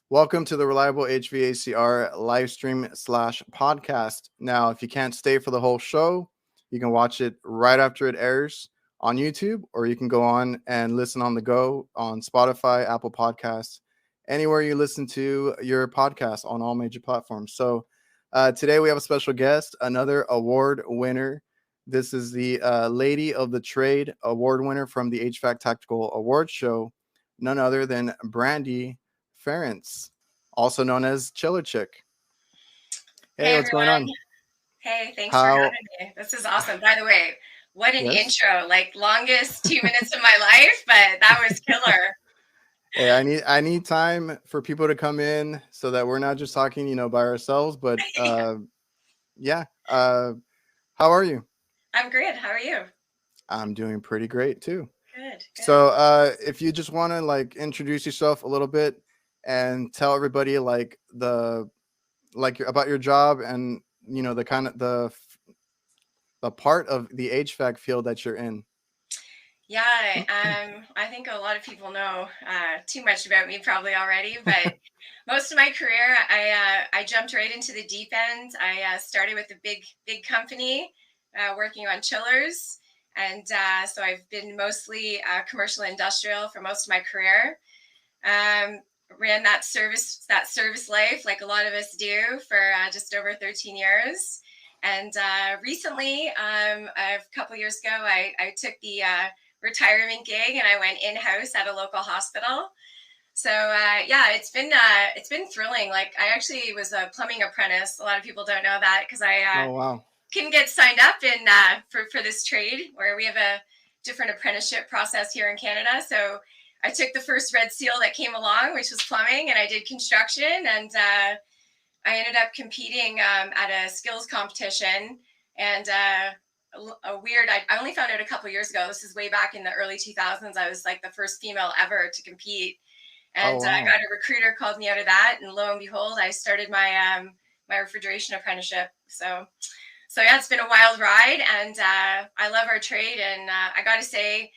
Welcome to the Reliable HVACR live stream / podcast. Now, if you can't stay for the whole show, you can watch it right after it airs on YouTube, or you can go on and listen on the go on Spotify, Apple Podcasts, anywhere you listen to your podcast on all major platforms. So today we have a special guest, another award winner. This is the Lady of the Trade award winner from the HVAC Tactical Awards Show, none other than Brandi Ferenc, also known as Chiller Chick. Hey, what's going on? Hey, thanks for How? having me. This is awesome. By the way, what an Yes. intro. Like longest 2 minutes of my life, but that was killer. Hey, I need time for people to come in so that we're not just talking, by ourselves. But yeah. How are you? I'm great. How are you? I'm doing pretty great too. Good, good. So if you just want to introduce yourself a little bit and tell everybody about your job and the kind of the part of the HVAC field that you're in. Yeah, I think a lot of people know too much about me probably already, but most of my career, I jumped right into the deep end. I started with a big company working on chillers, and so I've been mostly commercial industrial for most of my career. Um, Ran that service life like a lot of us do for just over 13 years. And recently, a couple years ago, I took the retirement gig and I went in house at a local hospital. So yeah, it's been thrilling. Like I actually was a plumbing apprentice. A lot of people don't know that because I Oh wow. couldn't get signed up in for this trade where we have a different apprenticeship process here in Canada. So I took the first red seal that came along, which was plumbing, and I did construction. And I ended up competing at a skills competition. And I only found out a couple years ago. This is way back in the early 2000s. I was like the first female ever to compete. Oh And I wow. got a recruiter called me out of that. And lo and behold, I started my refrigeration apprenticeship. So yeah, it's been a wild ride, and I love our trade. And I got to say,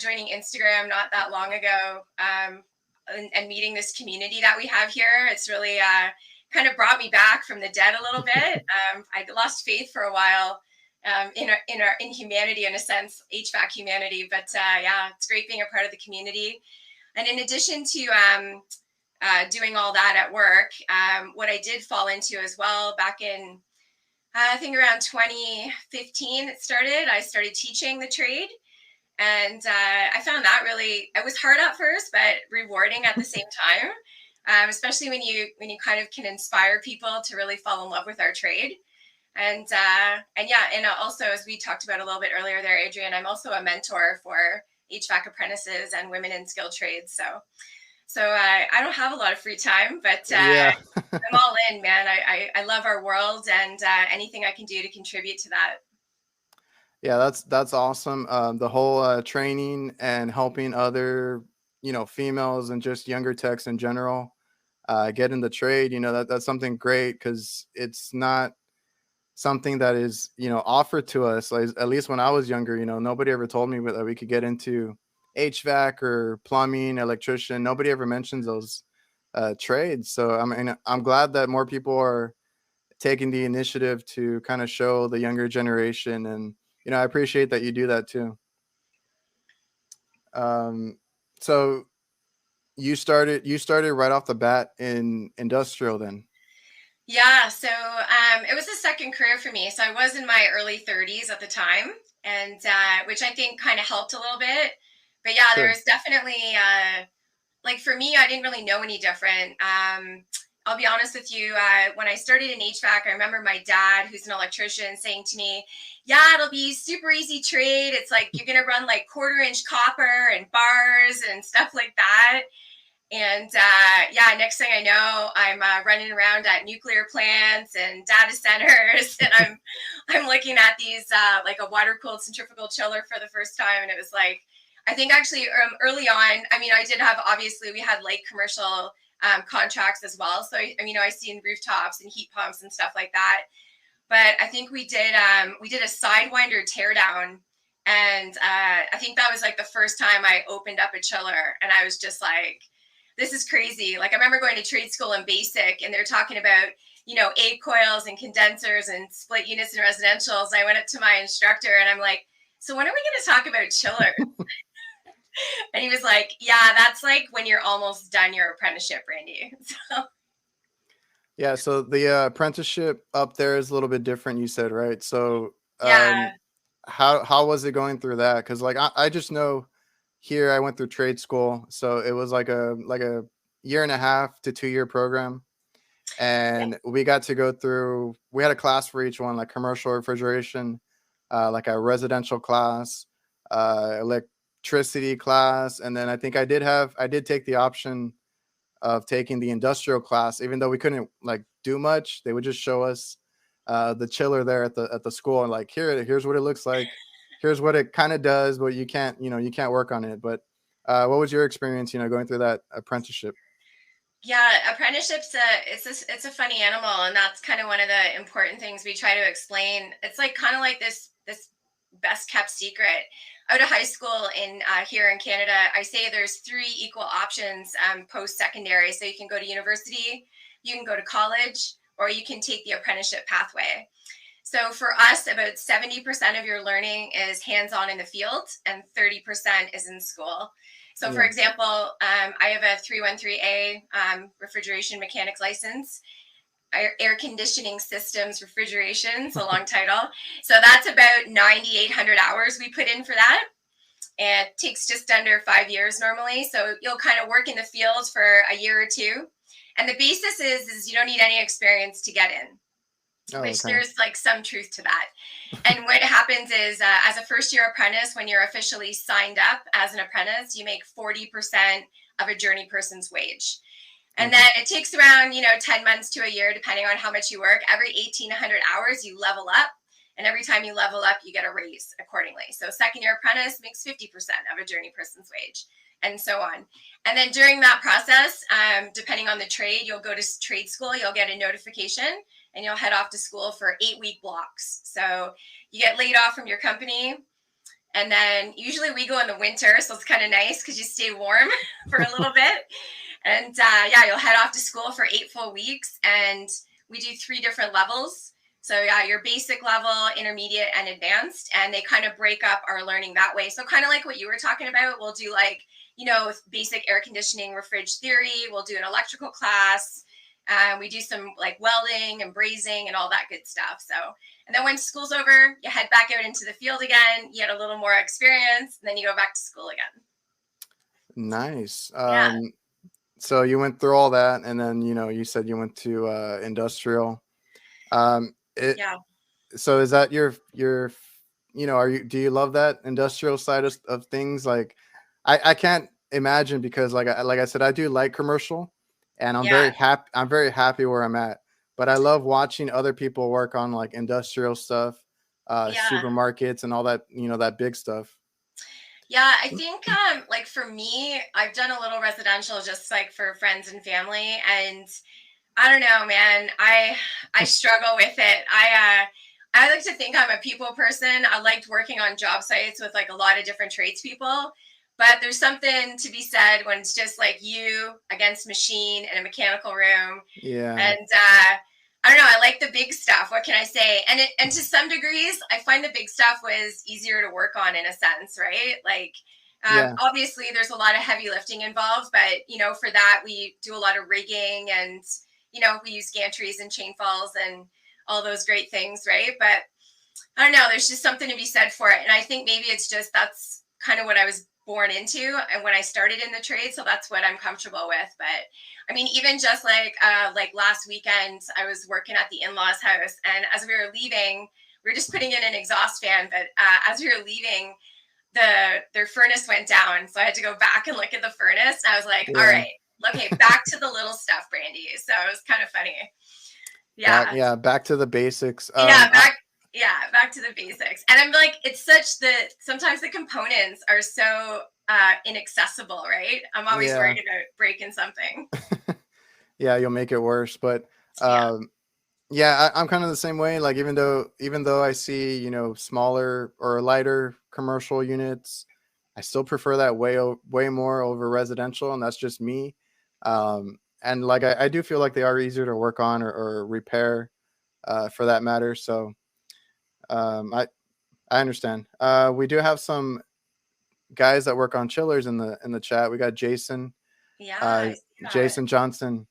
joining Instagram not that long ago, and meeting this community that we have here, it's really kind of brought me back from the dead a little bit. I lost faith for a while in humanity, in a sense, HVAC humanity. But yeah, it's great being a part of the community. And in addition to doing all that at work, what I did fall into as well back in I think around 2015 I started teaching the trade. And I found that really, it was hard at first, but rewarding at the same time, especially when you kind of can inspire people to really fall in love with our trade. And yeah, and also, as we talked about a little bit earlier there, Adrian, I'm also a mentor for HVAC apprentices and women in skilled trades. So I don't have a lot of free time, but Yeah. I'm all in, man. I love our world, and anything I can do to contribute to that. Yeah, that's awesome. The whole training and helping other, females and just younger techs in general get in the trade. That's something great because it's not something that is, offered to us. Like, at least when I was younger, nobody ever told me that we could get into HVAC or plumbing, electrician. Nobody ever mentions those trades. So I mean, I'm glad that more people are taking the initiative to kind of show the younger generation, and I appreciate that you do that too. um so you started right off the bat in industrial then? Yeah, so it was a second career for me. So I was in my early 30s at the time, and which I think kind of helped a little bit. But yeah, there Sure. was definitely like for me, I didn't really know any different. I'll be honest with you. When I started in HVAC, I remember my dad, who's an electrician, saying to me, "Yeah, it'll be super easy trade. It's like you're gonna run like quarter-inch copper and bars and stuff like that." And yeah, next thing I know, I'm running around at nuclear plants and data centers, and I'm looking at these like a water cooled centrifugal chiller for the first time, and it was like, I think actually early on, I mean, I did have, obviously we had light commercial contracts as well, so I mean, I seen rooftops and heat pumps and stuff like that. but I think we did a sidewinder teardown, and I think that was like the first time I opened up a chiller, and I was just like, this is crazy. Like I remember going to trade school in basic, and they're talking about, you know, A coils and condensers and split units and residentials. I went up to my instructor and I'm like, so when are we going to talk about chillers? And he was like, yeah, that's like when you're almost done your apprenticeship, Brandi. So Yeah, so the apprenticeship up there is a little bit different, you said, right? So yeah, how was it going through that? Because like I just know here I went through trade school, so it was like a year and a half to 2 year program, and we got to go through. We had a class for each one, like commercial refrigeration, like a residential class, electricity class, and then I think I did take the option of taking the industrial class, even though we couldn't like do much. They would just show us the chiller there at the school and like here's what it looks like, here's what it kind of does, but you can't you can't work on it. But what was your experience, going through that apprenticeship? yeah, apprenticeship's it's a funny animal, and that's kind of one of the important things we try to explain. It's like kind of like this best kept secret. Out of high school in here in Canada, I say there's three equal options post secondary. So you can go to university, you can go to college, or you can take the apprenticeship pathway. So for us, about 70% of your learning is hands-on in the field and 30% is in school. So for Yeah. example, I have a 313A refrigeration mechanics license, air conditioning systems refrigeration's a long title. So that's about 9,800 hours we put in for that. And it takes just under 5 years normally. So you'll kind of work in the field for a year or two. And the basis is you don't need any experience to get in, Oh, which okay. there's like some truth to that. And what happens is, as a first year apprentice, when you're officially signed up as an apprentice, you make 40% of a journey person's wage. And Okay. then it takes around, 10 months to a year, depending on how much you work. Every 1,800 hours, you level up. And every time you level up, you get a raise accordingly. So second year apprentice makes 50% of a journey person's wage, and so on. And then during that process, depending on the trade, you'll go to trade school, you'll get a notification, and you'll head off to school for 8-week blocks. So you get laid off from your company. And then usually we go in the winter, so it's kind of nice because you stay warm for a little bit. And yeah, you'll head off to school for 8 full weeks, and we do 3 different levels. So yeah, your basic level, intermediate, and advanced, and they kind of break up our learning that way. So kind of like what you were talking about, we'll do like basic air conditioning, refrig theory. We'll do an electrical class. We do some like welding and brazing and all that good stuff. So, and then when school's over, you head back out into the field again. You get a little more experience, and then you go back to school again. Nice. Yeah, So you went through all that, and then you said you went to industrial. It yeah, So is that your are you do you love that industrial side of things? Like I can't imagine, because like I said, I do like commercial, and yeah, I'm very happy where I'm at, but I love watching other people work on like industrial stuff, yeah. supermarkets and all that, that big stuff. Yeah, I think like for me, I've done a little residential just like for friends and family, and I don't know, man. I struggle with it. I like to think I'm a people person. I liked working on job sites with like a lot of different tradespeople, but there's something to be said when it's just like you against machine in a mechanical room. Yeah. And I don't know. I like the big stuff. What can I say? And to some degrees, I find the big stuff was easier to work on in a sense, right? Like, Yeah. obviously, there's a lot of heavy lifting involved, but for that, we do a lot of rigging, and we use gantries and chain falls and all those great things, right? But I don't know. There's just something to be said for it, and I think maybe it's just that's kind of what I was born into, and when I started in the trade, so that's what I'm comfortable with. But I mean, even just like last weekend, I was working at the in-laws' house, and as we were leaving, we were just putting in an exhaust fan. But as we were leaving, their furnace went down, so I had to go back and look at the furnace. And I was like, all Yeah. right, okay, back to the little stuff, Brandi. So it was kind of funny. Yeah, Back to the basics. yeah, back to the basics. And I'm like, it's such that sometimes the components are so inaccessible, right? I'm always Yeah. worried about breaking something. Yeah, you'll make it worse. But Yeah, um Yeah, I'm kind of the same way. Like even though I see, smaller or lighter commercial units, I still prefer that way more over residential, and that's just me. And like I do feel like they are easier to work on or repair, for that matter. So I understand. We do have some guys that work on chillers in the chat. We got Jason, Yeah, uh, I see that. Jason Johnson.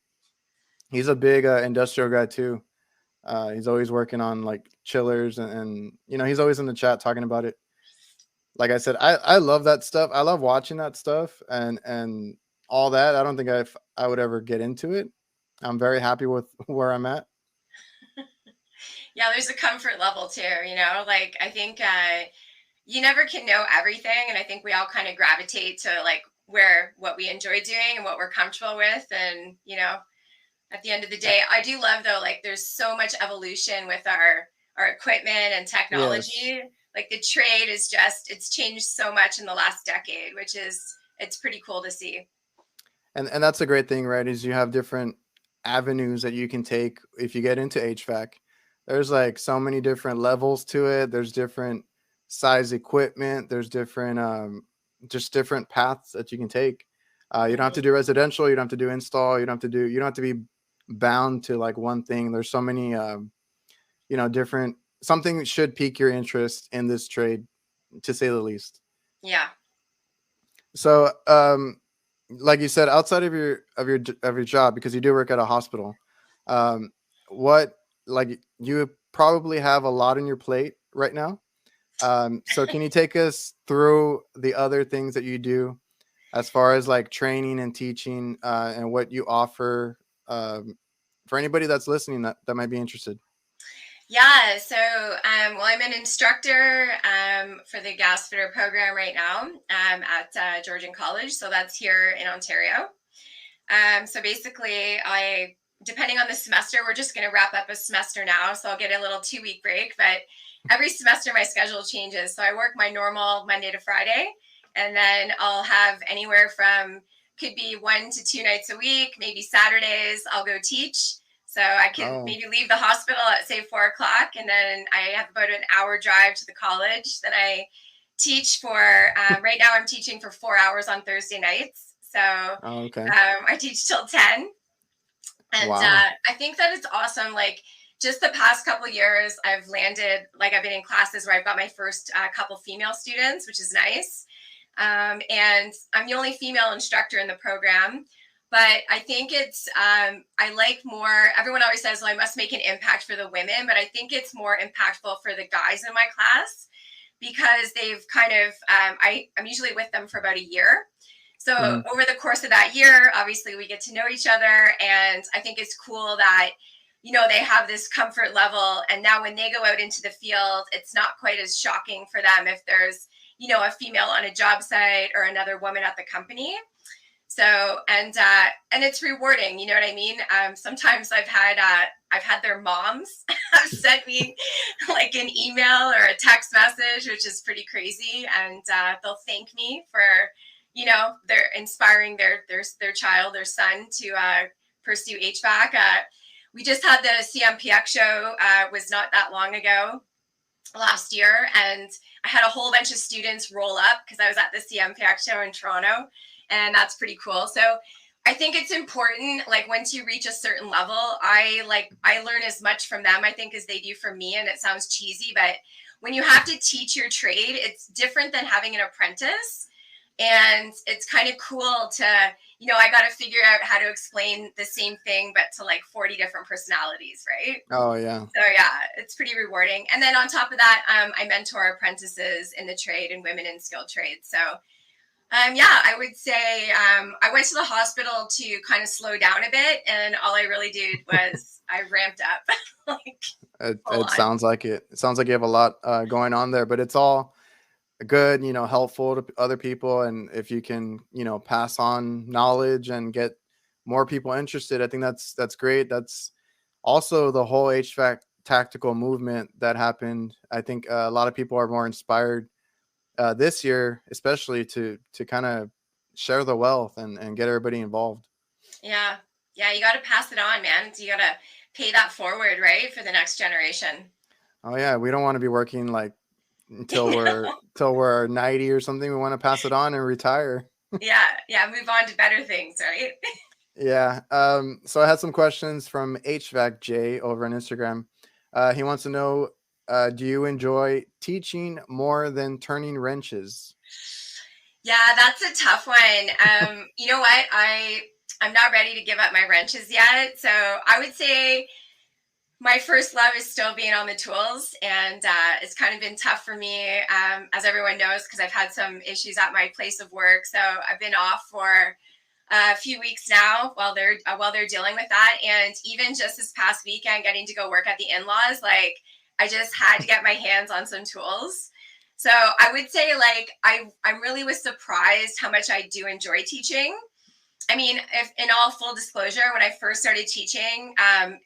He's a big industrial guy too. He's always working on like chillers, and he's always in the chat talking about it. Like I said, I love that stuff. I love watching that stuff and all that. I don't think I would ever get into it. I'm very happy with where I'm at. Yeah, there's a comfort level too, like I think you never can know everything, and I think we all kind of gravitate to like where what we enjoy doing and what we're comfortable with, and at the end of the Eh, day, I do love though, like there's so much evolution with our equipment and Yes, technology. Like the trade is just it's changed so much in the last decade, which is it's pretty cool to see. and that's a great thing, right? Is you have different avenues that you can take if you get into HVAC. There's like so many different levels to it. There's different size equipment. There's different just different paths that you can take. You don't have to Mhm. do residential. You don't have to do install. You don't have to be bound to like one thing. There's so many different something should pique your interest in this trade, to say the least. Yeah. So, like you said, outside of your job, because you do work at a hospital, um, what like you probably have a lot on your plate right now. So can you take us through the other things that you do as far as like training and teaching, and what you offer, for anybody that's listening that might be interested? Yeah, so well, I'm an instructor for the gas fitter program right now at Georgian College. So that's here in Ontario. So basically, depending on the semester, we're just going to wrap up a semester now. So I'll get a little 2 week break. But every semester, my schedule changes. So I work my normal Monday to Friday, and then I'll have anywhere from could be 1 to 2 nights a week, maybe Saturdays, I'll go teach. So I can Oh, maybe leave the hospital at say 4 o'clock, and then I have about an hour drive to the college. Then I teach for right now. I'm teaching for 4 hours on Thursday nights. So okay. I teach till 10. And Wow. I think that it's awesome. Like just the past couple years, I've landed, like I've been in classes where I've got my first couple female students, which is nice. And I'm the only female instructor in the program. But I think I like more, everyone always says, well, I must make an impact for the women, but I think it's more impactful for the guys in my class because they've kind of, I'm usually with them for about a year. So Hmm. over the course of that year, obviously we get to know each other, and I think it's cool that they have this comfort level, and now when they go out into the field, it's not quite as shocking for them if there's a female on a job site or another woman at the company. So and it's rewarding, you know what I mean. Sometimes I've had their moms have sent me like an email or a text message, which is pretty crazy, and they'll thank me for they're inspiring their child, their son, to pursue HVAC. We just had the CMPX show, was not that long ago, last year, and I had a whole bunch of students roll up because I was at the CMPX show in Toronto, and that's pretty cool. So I think it's important, like once you reach a certain level, I learn as much from them, I think, as they do from me. And it sounds cheesy, but when you have to teach your trade, it's different than having an apprentice. And it's kind of cool to, I got to figure out how to explain the same thing, but to like 40 different personalities, right? Oh yeah. So yeah, it's pretty rewarding. And then on top of that, I mentor apprentices in the trade and women in skilled trades. So yeah, I would say I went to the hospital to kind of slow down a bit, and all I really did was I ramped up like full It on. sounds like it. It sounds like you have a lot going on there, but it's all good, helpful to other people. And if you can, pass on knowledge and get more people interested, I think that's great. That's also the whole HVAC tactical movement that happened. I think a lot of people are more inspired this year, especially to kind of share the wealth and get everybody involved. Yeah, yeah, you got to pass it on, man. So you got to pay that forward, right, for the next generation. Oh yeah, we don't want to be working like until we're No. till we're 90 or something. We want to pass it on and retire. Yeah, yeah, move on to better things, right? Yeah. So I had some questions from HVAC J over on Instagram. He wants to know, do you enjoy teaching more than turning wrenches? Yeah, that's a tough one. You know what? I'm not ready to give up my wrenches yet. So I would say my first love is still being on the tools, and it's kind of been tough for me, as everyone knows, because I've had some issues at my place of work. So I've been off for a few weeks now while they're dealing with that. And even just this past weekend, getting to go work at the in-laws, like I just had to get my hands on some tools. So I would say like I really was surprised how much I do enjoy teaching. I mean, if in all full disclosure, when I first started teaching,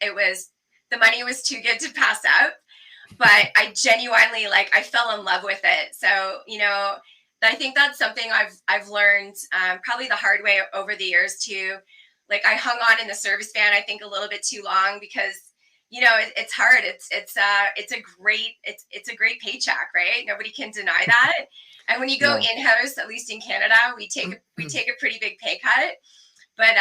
it was the money was too good to pass up, but I genuinely like I fell in love with it. So I think that's something I've learned, probably the hard way over the years too. Like I hung on in the service band, I think a little bit too long because it's hard. It's a great paycheck, right? Nobody can deny that. And when you go No. in house, at least in Canada, we take a pretty big pay cut. But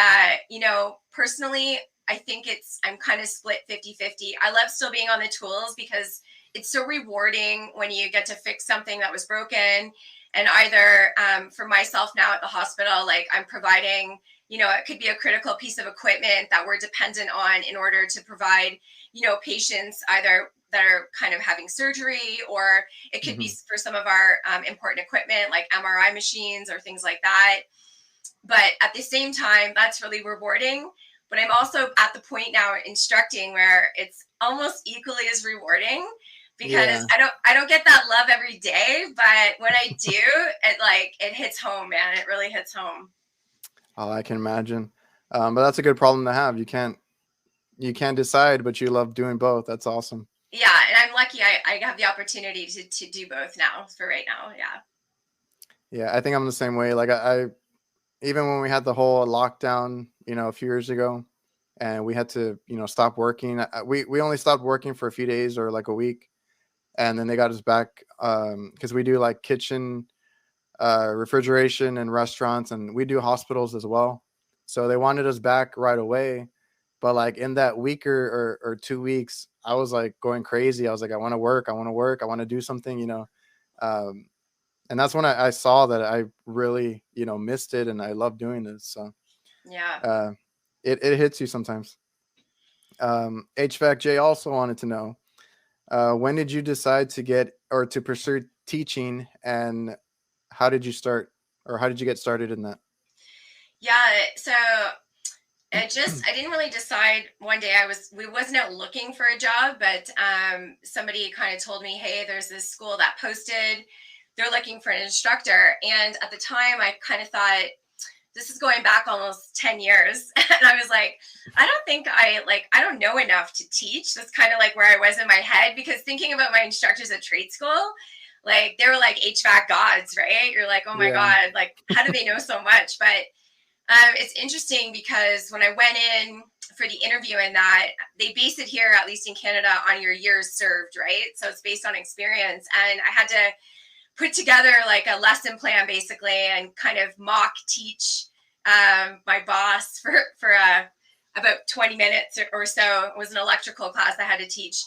personally, I think I'm kind of split 50-50. I love still being on the tools because it's so rewarding when you get to fix something that was broken. And either for myself now at the hospital, like I'm providing, it could be a critical piece of equipment that we're dependent on in order to provide, patients either that are kind of having surgery, or it could be Mhm. for some of our important equipment like MRI machines or things like that. But at the same time, that's really rewarding. But I'm also at the point now instructing where it's almost equally as rewarding because Yeah. I don't get that love every day, but when I do, it hits home, man. It really hits home. Oh, I can imagine. But that's a good problem to have. You can't decide, but you love doing both. That's awesome. Yeah, and I'm lucky I have the opportunity to do both now for right now. Yeah. Yeah, I think I'm the same way. Like I even when we had the whole lockdown, a few years ago, and we had to, stop working. We only stopped working for a few days or like a week, and then they got us back because we do like kitchen refrigeration and restaurants, and we do hospitals as well. So they wanted us back right away. But like in that week or 2 weeks, I was like going crazy. I was like, I want to work. I want to work. I want to do something. Um, and that's when I saw that I really, missed it, and I love doing this. So Yeah. uh, it hits you sometimes. HVAC J also wanted to know, when did you decide to get or to pursue teaching, and how did you start, or how did you get started in that? Yeah. So I didn't really decide one day. We wasn't out looking for a job, but somebody kind of told me, hey, there's this school that posted, they're looking for an instructor. And at the time I kind of thought, this is going back almost 10 years. And I was like, I don't know enough to teach. That's kind of like where I was in my head, because thinking about my instructors at trade school, like they were like HVAC gods, right? You're like, oh my Yeah. God, like how do they know so much? But it's interesting because when I went in for the interview and that, they base it here, at least in Canada, on your years served, right? So it's based on experience. And I had to put together like a lesson plan basically and kind of mock teach my boss for about 20 minutes or so. It was an electrical class I had to teach.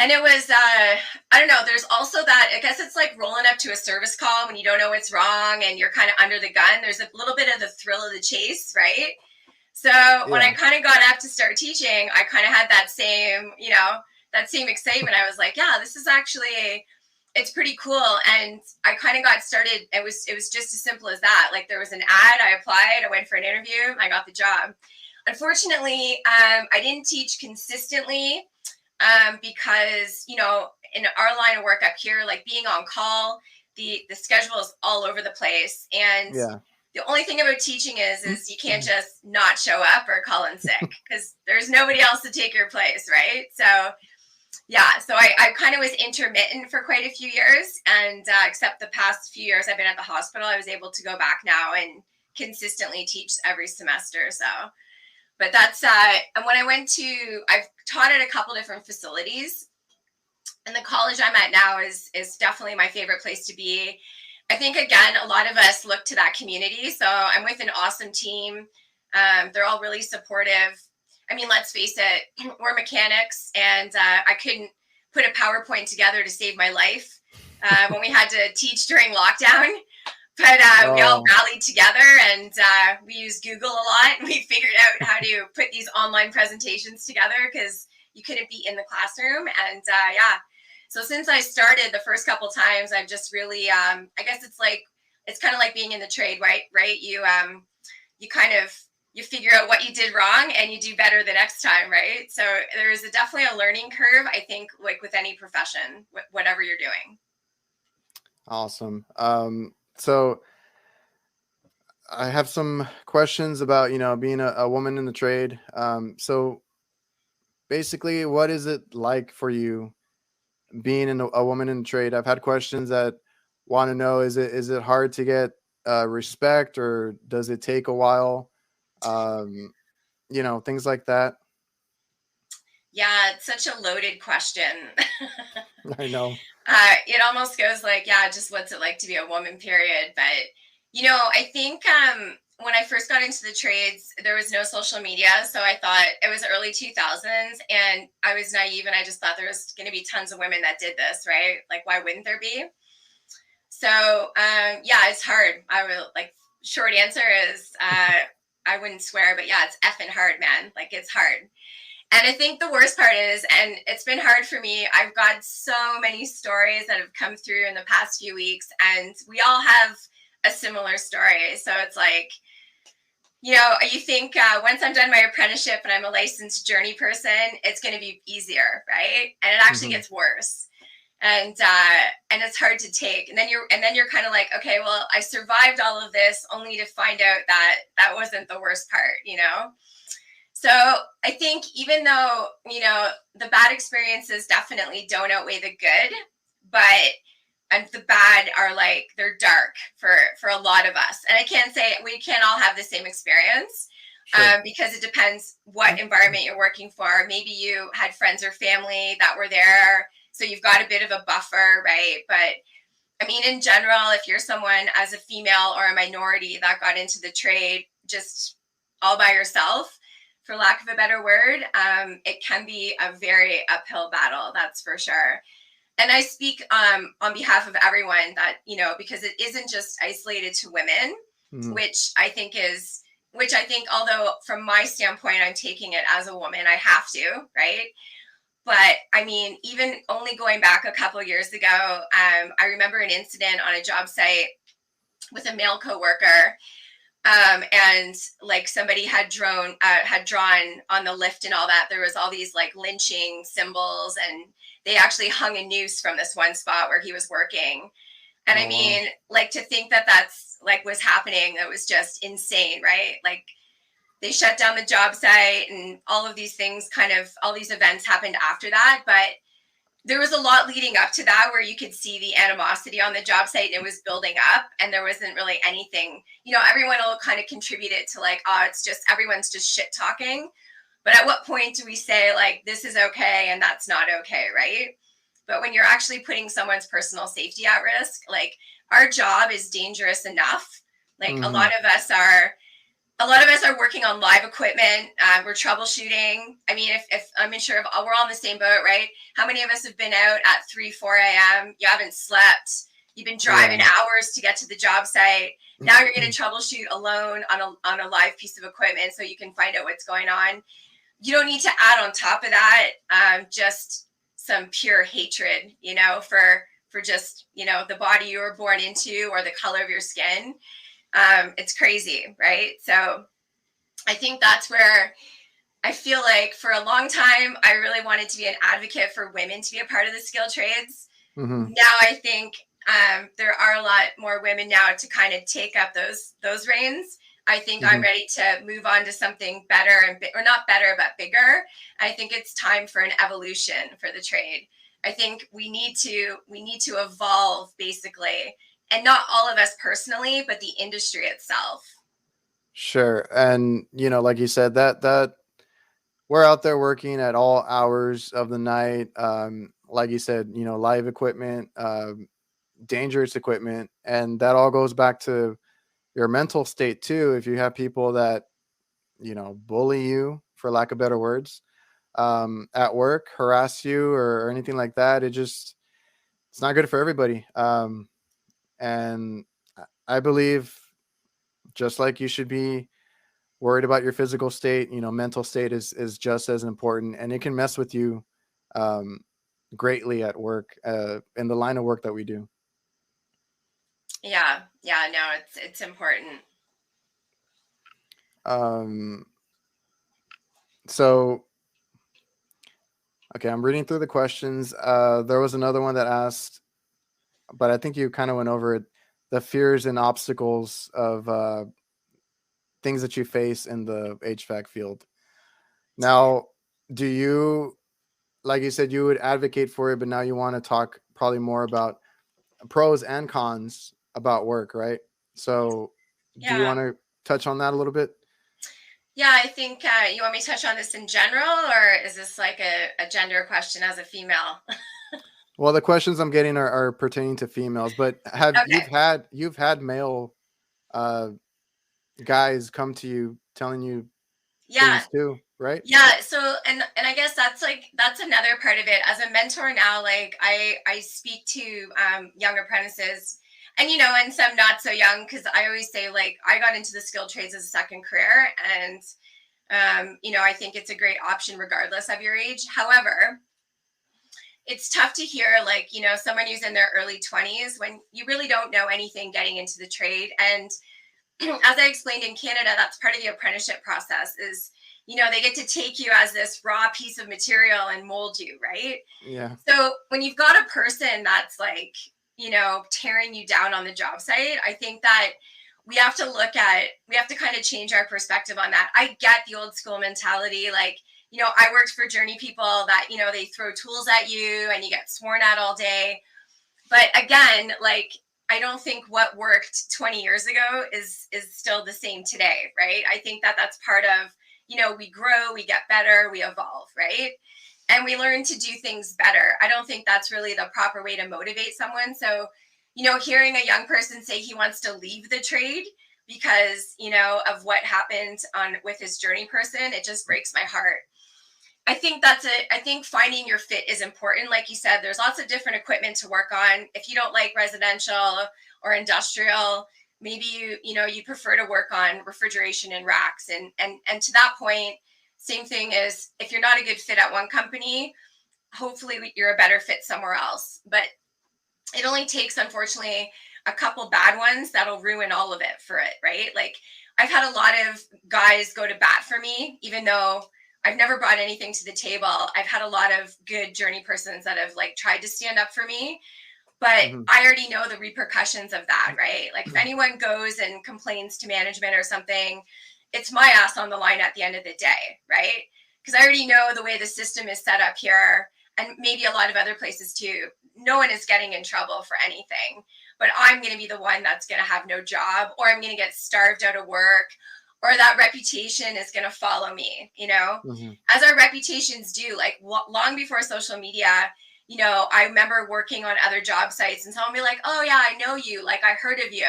And it was, I don't know, there's also that, I guess it's like rolling up to a service call when you don't know what's wrong and you're kind of under the gun. There's a little bit of the thrill of the chase, right? So when I Yeah. kind of got up to start teaching, I kind of had that same excitement. I was like, yeah, this is actually, it's pretty cool. And I kind of got started. It was just as simple as that. Like there was an ad, I applied, I went for an interview, I got the job. Unfortunately, I didn't teach consistently, because in our line of work up here, like being on call, the schedule is all over the place, and Yeah. the only thing about teaching is you can't just not show up or call in sick because there's nobody else to take your place, right? So yeah, so I kind of was intermittent for quite a few years, and except the past few years I've been at the hospital, I was able to go back now and consistently teach every semester. So But that's and when I've taught at a couple different facilities, and the college I'm at now is definitely my favorite place to be. I think again, a lot of us look to that community. So I'm with an awesome team. They're all really supportive. I mean, let's face it, we're mechanics, and I couldn't put a PowerPoint together to save my life when we had to teach during lockdown. But we all rallied together, and we used Google a lot. And we figured out how to put these online presentations together because you couldn't be in the classroom. And yeah, so since I started the first couple times, I've just really, I guess it's kind of like being in the trade, right? Right? You kind of you figure out what you did wrong and you do better the next time, right? So there is definitely a learning curve, I think, like with any profession, whatever you're doing. Awesome. So I have some questions about, being a woman in the trade. So basically, what is it like for you being a woman in the trade? I've had questions that want to know, is it hard to get respect, or does it take a while? Things like that. Yeah, it's such a loaded question. I know. It almost goes like, yeah, just what's it like to be a woman, period. But, I think when I first got into the trades, there was no social media. So I thought it was early 2000s, and I was naive, and I just thought there was going to be tons of women that did this, right? Like, why wouldn't there be? So, yeah, it's hard. Short answer is I wouldn't swear, but yeah, it's effing hard, man. Like, it's hard. And I think the worst part is, and it's been hard for me, I've got so many stories that have come through in the past few weeks, and we all have a similar story. So it's like, you think once I'm done my apprenticeship and I'm a licensed journey person, it's going to be easier, right? And it actually gets worse. And it's hard to take. And then you're kind of like, okay, well, I survived all of this only to find out that that wasn't the worst part. So I think even though, the bad experiences definitely don't outweigh the good, but and the bad are like, they're dark for a lot of us. And I can't say we can't all have the same experience. Sure. Because it depends what environment you're working for. Maybe you had friends or family that were there, so you've got a bit of a buffer, right? But I mean, in general, if you're someone as a female or a minority that got into the trade just all by yourself, for lack of a better word, it can be a very uphill battle, that's for sure. And I speak on behalf of everyone that, because it isn't just isolated to women, Mhm. which I think, although from my standpoint, I'm taking it as a woman, I have to, right? But I mean, even only going back a couple of years ago, I remember an incident on a job site with a male coworker, and like somebody had drawn on the lift and all that. There was all these like lynching symbols, and they actually hung a noose from this one spot where he was working. And I Oh, wow. mean, like, to think that that's like was happening, that was just insane, right? Like, they shut down the job site, and all of these things, all these events happened after that. But there was a lot leading up to that where you could see the animosity on the job site, and it was building up, and there wasn't really anything, everyone will kind of contribute it to like, oh, it's just everyone's just shit talking. But at what point do we say like, this is okay and that's not okay, right? But when you're actually putting someone's personal safety at risk, like, our job is dangerous enough. Like, a Hmm. lot of us are working on live equipment. We're troubleshooting. I mean, if I'm sure if we're all in the same boat, right? How many of us have been out at 3, 4 a.m.? You haven't slept. You've been driving Yeah. hours to get to the job site. Now you're going to troubleshoot alone on a live piece of equipment so you can find out what's going on. You don't need to add on top of that just some pure hatred, for just, the body you were born into or the color of your skin. It's crazy, right? So I think that's where I feel like for a long time, I really wanted to be an advocate for women to be a part of the skilled trades. Hmm. Now I think there are a lot more women now to kind of take up those reins. I think I'm Hmm. ready to move on to something better or not better, but bigger. I think it's time for an evolution for the trade. I think we need to evolve, basically, and not all of us personally, but the industry itself. Sure. And like you said, that we're out there working at all hours of the night. Like you said, live equipment, dangerous equipment, and that all goes back to your mental state too. If you have people that bully you, for lack of better words, at work, harass you, or anything like that, it's not good for everybody. And I believe, just like you should be worried about your physical state, mental state is just as important, and it can mess with you um, greatly at work, in the line of work that we do. Yeah, yeah, no, it's important. Um, so, okay, I'm reading through the questions. There was another one that asked, but I think you kind of went over it, the fears and obstacles of things that you face in the HVAC field. Now, do you, like you said, you would advocate for it, but now you want to talk probably more about pros and cons about work, right? So, do you Yeah. want to touch on that a little bit? Yeah, I think you want me to touch on this in general, or is this like a gender question as a female? Well, the questions I'm getting are pertaining to females, but have Okay. you've had male uh, guys come to you telling you Yeah. things too, right? Yeah, so and I guess that's another part of it. As a mentor now, like I speak to young apprentices, and and some not so young, because I always say, like, I got into the skilled trades as a second career, and I think it's a great option regardless of your age. However, it's tough to hear, like, someone who's in their early 20s when you really don't know anything getting into the trade. And as I explained, in Canada, that's part of the apprenticeship process. Is they get to take you as this raw piece of material and mold you, right? Yeah. So when you've got a person that's like, tearing you down on the job site, I think that we have to kind of change our perspective on that. I get the old school mentality, like, I worked for journey people that, they throw tools at you and you get sworn at all day. But again, like, I don't think what worked 20 years ago is still the same today, right? I think that that's part of, we grow, we get better, we evolve, right? And we learn to do things better. I don't think that's really the proper way to motivate someone. So, hearing a young person say he wants to leave the trade because, of what happened on with his journey person, it just breaks my heart. I think finding your fit is important. Like you said, there's lots of different equipment to work on. If you don't like residential or industrial, maybe you prefer to work on refrigeration and racks. And to that point, same thing is, if you're not a good fit at one company, hopefully you're a better fit somewhere else. But it only takes, unfortunately, a couple bad ones that'll ruin all of it for it, right? Like, I've had a lot of guys go to bat for me, even though I've never brought anything to the table. I've had a lot of good journey persons that have, like, tried to stand up for me, but Hmm. I already know the repercussions of that, right? Like, if anyone goes and complains to management or something, it's my ass on the line at the end of the day, right? Because I already know the way the system is set up here, and maybe a lot of other places too. No one is getting in trouble for anything, but I'm going to be the one that's going to have no job, or I'm going to get starved out of work, or that reputation is going to follow me, Hmm. as our reputations do. Like, long before social media, I remember working on other job sites and someone be like, oh yeah, I know you, like, I heard of you.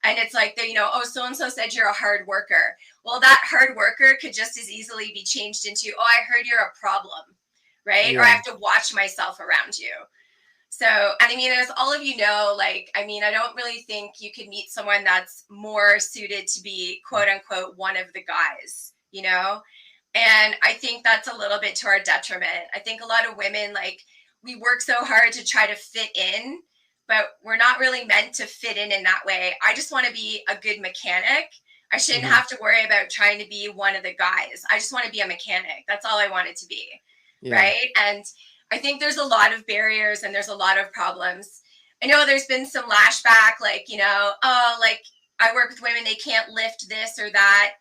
And it's like, oh, so and so said you're a hard worker. Well, that hard worker could just as easily be changed into, oh, I heard you're a problem, right? Or I Yeah. have to watch myself around you. So, and I mean, as all of you know, like, I mean, I don't really think you could meet someone that's more suited to be, quote unquote, one of the guys, And I think that's a little bit to our detriment. I think a lot of women, like, we work so hard to try to fit in, but we're not really meant to fit in that way. I just want to be a good mechanic. I shouldn't Hmm. have to worry about trying to be one of the guys. I just want to be a mechanic. That's all I want it to be. Yeah. Right. And I think there's a lot of barriers and there's a lot of problems. I know there's been some lashback, like, oh, like, I work with women, they can't lift this or that.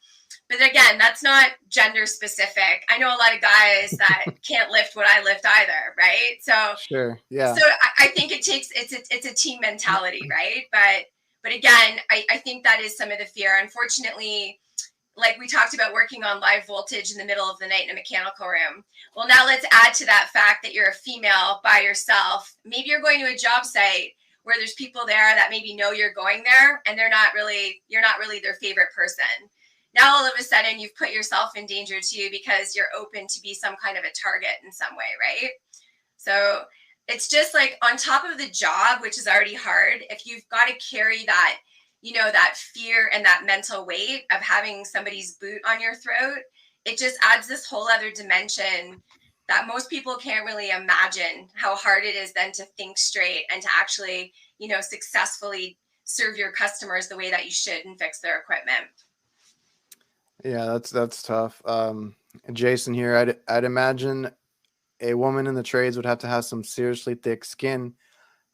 But again, that's not gender specific. I know a lot of guys that can't lift what I lift either, right? So Sure. so Yeah. I think it's a team mentality, right? But again, I think that is some of the fear. Unfortunately, like we talked about working on live voltage in the middle of the night in a mechanical room. Well, now let's add to that fact that you're a female by yourself. Maybe you're going to a job site where there's people there that maybe know you're going there, and you're not really their favorite person. Now all of a sudden you've put yourself in danger too, because you're open to be some kind of a target in some way, right? So it's just like on top of the job, which is already hard, if you've got to carry that, that fear and that mental weight of having somebody's boot on your throat, it just adds this whole other dimension that most people can't really imagine how hard it is then to think straight and to actually, successfully serve your customers the way that you should and fix their equipment. Yeah, that's tough. Jason here, I'd imagine a woman in the trades would have to have some seriously thick skin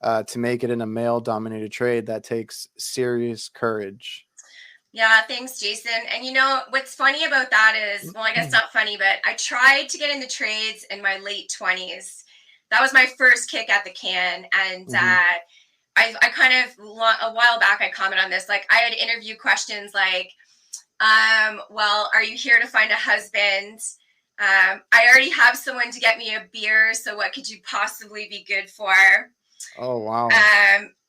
to make it in a male dominated trade. That takes serious courage. Yeah, thanks, Jason. And what's funny about that is, well, I guess not funny, but I tried to get into trades in my late 20s. That was my first kick at the can. And I kind of, a while back, I commented on this. Like, I had interview questions like, well, are you here to find a husband? I already have someone to get me a beer, so what could you possibly be good for? Oh, wow.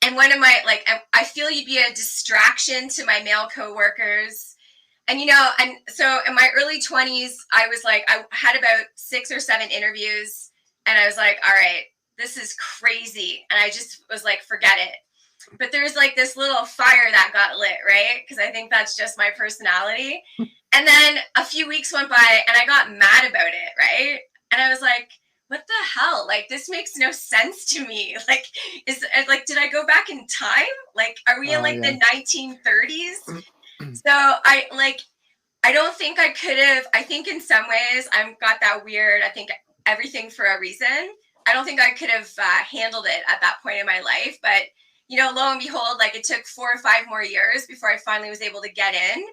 And one of my, like, I feel you'd be a distraction to my male coworkers. And, and so in my early 20s, I was like, I had about 6 or 7 interviews, and I was like, all right, this is crazy. And I just was like, forget it. But there's like this little fire that got lit, right? Because I think that's just my personality. And then a few weeks went by and I got mad about it, right? And I was like, what the hell? Like, this makes no sense to me. Like, did I go back in time? Like, are we in like the 1930s? So I don't think I could have. I think in some ways I've got that weird, I think everything for a reason. I don't think I could have handled it at that point in my life. But, lo and behold, like it took 4 or 5 more years before I finally was able to get in.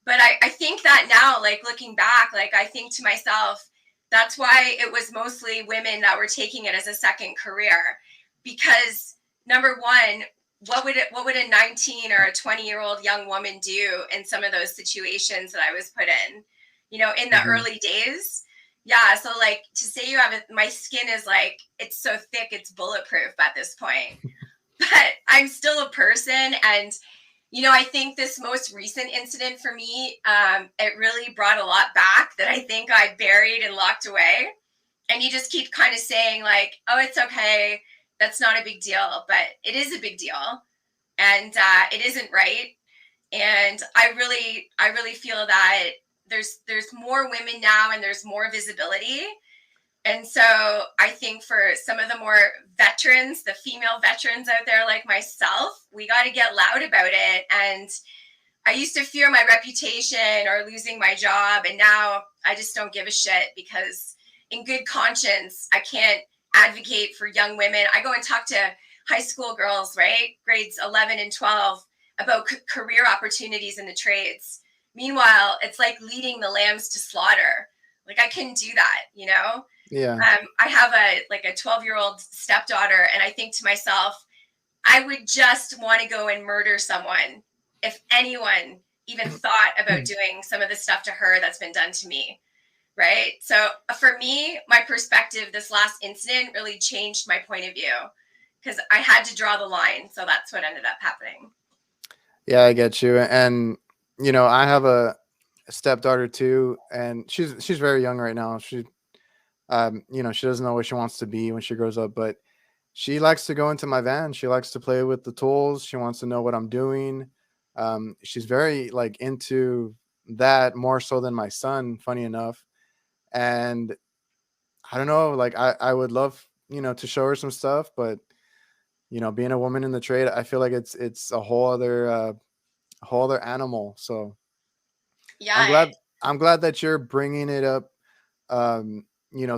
But I think that now, like looking back, like I think to myself, that's why it was mostly women that were taking it as a second career. Because number one, what would a 19 or a 20-year-old young woman do in some of those situations that I was put in, in the early days? Yeah. So like to say my skin is like, it's so thick, it's bulletproof at this point, but I'm still a person. And, I think this most recent incident for me, it really brought a lot back that I think I buried and locked away. And you just keep kind of saying like, oh, it's okay. That's not a big deal, but it is a big deal. And it isn't right. And I really feel that there's more women now and there's more visibility. And so I think for some of the more veterans, the female veterans out there like myself, we got to get loud about it. And I used to fear my reputation or losing my job. And now I just don't give a shit, because in good conscience, I can't advocate for young women. I go and talk to high school girls, right? Grades 11 and 12 about career opportunities in the trades. Meanwhile, it's like leading the lambs to slaughter. Like I couldn't do that, Yeah. I have a 12-year-old stepdaughter, and I think to myself, I would just want to go and murder someone if anyone even thought about doing some of the stuff to her that's been done to me. Right. So for me, my perspective, this last incident really changed my point of view, because I had to draw the line. So that's what ended up happening. Yeah, I get you. And, I have a stepdaughter too, and she's very young right now. She she doesn't know what she wants to be when she grows up, but she likes to go into my van. She likes to play with the tools. She wants to know what I'm doing. She's very like into that, more so than my son, funny enough. And I don't know, like I would love, to show her some stuff, but being a woman in the trade, I feel like it's a whole other animal. So I'm Yeah. glad I'm glad that you're bringing it up,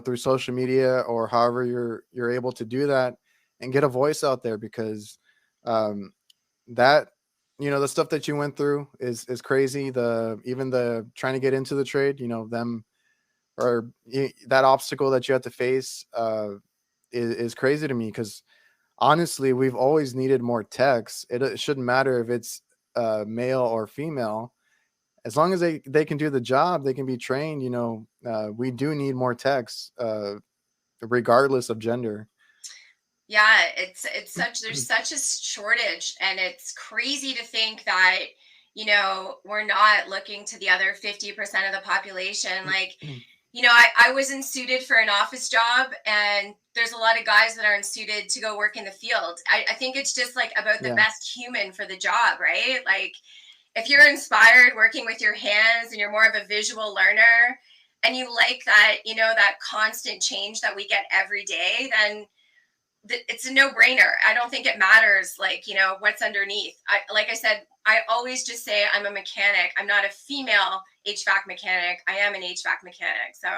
through social media or however you're able to do that and get a voice out there, because that the stuff that you went through is crazy. Even the trying to get into the trade, them or that obstacle that you have to face is crazy to me, because honestly, we've always needed more techs. It shouldn't matter if it's male or female. as long as they can do the job, they can be trained. We do need more techs, regardless of gender. Yeah, it's such there's such a shortage, and it's crazy to think that, we're not looking to the other 50% of the population. Like, I wasn't suited for an office job, and there's a lot of guys that aren't suited to go work in the field. I think it's just like about the Yeah. best human for the job, right? Like, if you're inspired working with your hands and you're more of a visual learner, and you like that, that constant change that we get every day, then it's a no-brainer. I don't think it matters, like, what's underneath. Like I said, I always just say I'm a mechanic. I'm not a female HVAC mechanic. I am an HVAC mechanic. So,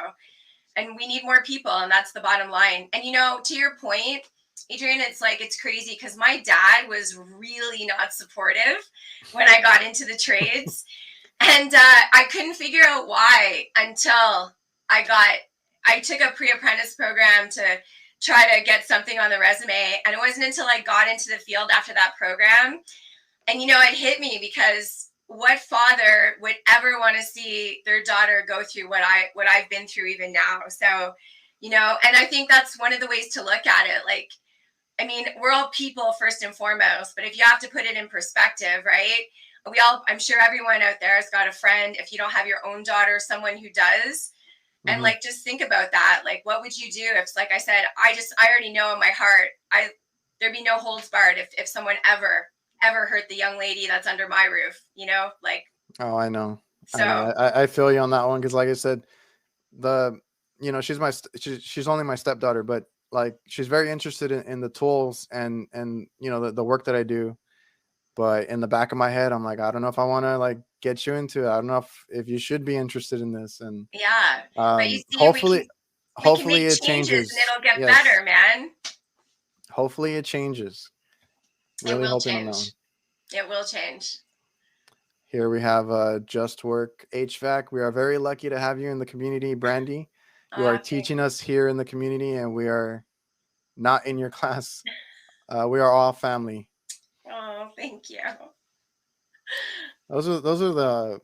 and we need more people, and that's the bottom line. And to your point, Adrian, it's crazy because my dad was really not supportive when I got into the trades, and I couldn't figure out why until I took a pre-apprentice program to try to get something on the resume. And it wasn't until I got into the field after that program, and it hit me, because what father would ever want to see their daughter go through what I've been through even now? So, and I think that's one of the ways to look at it. Like, I mean, we're all people first and foremost, but if you have to put it in perspective, right? I'm sure everyone out there has got a friend. If you don't have your own daughter, someone who does. And Mm-hmm. like, just think about that. Like, what would you do if, like I said, I already know in my heart, there'd be no holds barred if someone ever hurt the young lady that's under my roof, like, Oh, I know. I know. so I feel you on that one because, like I said, the she's only my stepdaughter, but like she's very interested in the tools and the work that I do. But in the back of my head, I'm like, I don't know if I want to like get you into it. I don't know if you should be interested in this. And yeah. But you see, hopefully, we can make it changes and changes. it'll get Yes, better, man. hopefully it changes. It Really will hoping on that one. change. It will change. Here we have Just Work HVAC. We are very lucky to have you in the community, Brandi. You are Thank teaching us here in the community, and we are not in your class. We are all family. Oh, thank you. Those are